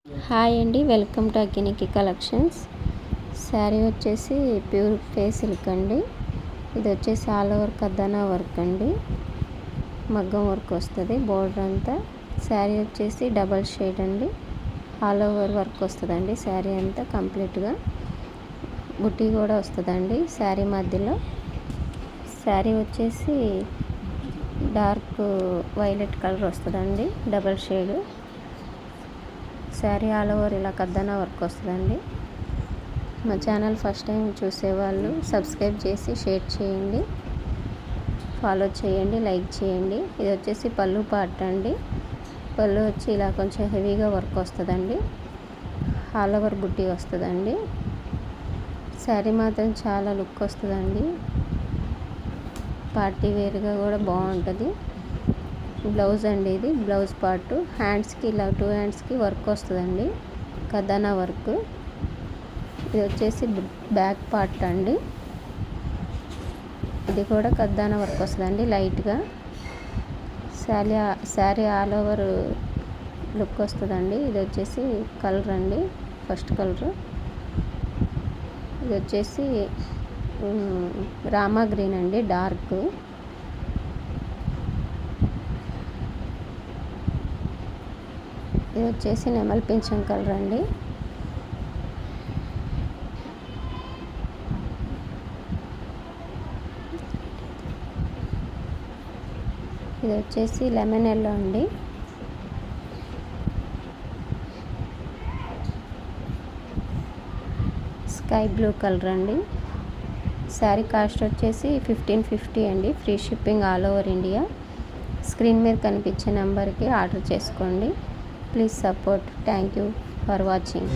Hi అండి, welcome to అకినికి collections. Sari వచ్చేసి pure ఫే సిల్క్ అండి. ఇది వచ్చేసి ఆల్ ఓవర్ కద్దనా వర్క్ అండి, మగ్గం వర్క్ వస్తుంది బోర్డర్ అంతా. శారీ వచ్చేసి డబల్ షేడ్ అండి, ఆల్ ఓవర్ వర్క్ వస్తుందండి. శారీ అంతా కంప్లీట్గా బుట్టి కూడా వస్తుందండి శారీ మధ్యలో. శారీ వచ్చేసి డార్క్ వైలెట్ కలర్ వస్తుందండి, double shade. Sari all over ఇలా కద్దనా వర్క్ వస్తుందండి. మా ఛానల్ ఫస్ట్ టైం చూసేవాళ్ళు సబ్స్క్రైబ్ చేసి షేర్ చేయండి, ఫాలో చేయండి, లైక్ చేయండి. ఇది వచ్చేసి పళ్ళు పార్ట్ అండి. పళ్ళు వచ్చి ఇలా కొంచెం హెవీగా వర్క్ వస్తుందండి, ఆల్ ఓవర్ బుట్టి వస్తుందండి. శారీ మాత్రం చాలా లుక్ వస్తుందండి, పార్టీ వేర్గా కూడా బాగుంటుంది. బ్లౌజ్ అండి, ఇది బ్లౌజ్ పార్ట్. హ్యాండ్స్కి ఇలా 2 హ్యాండ్స్కి వర్క్ వస్తుందండి, కద్దనా వర్క్. ఇది వచ్చేసి బ్యాక్ పార్ట్ అండి, ఇది కూడా కద్దనా వర్క్ వస్తుందండి లైట్గా. శారీ ఆల్ ఓవర్ లుక్ వస్తుందండి. ఇది వచ్చేసి కలర్ అండి, ఫస్ట్ కలర్. ఇది వచ్చేసి రామా గ్రీన్ అండి, డార్క్. ఇది వచ్చేసి నెమల్ పింఛం కలర్ అండి. ఇది వచ్చేసి లెమన్ ఎల్లో అండి. స్కై బ్లూ కలర్ అండి. శారీ కాస్ట్ వచ్చేసి 1550 అండి, free shipping all over India. Screen మీద కనిపించే నెంబర్కి ఆర్డర్ చేసుకోండి. Please support. Thank you for watching.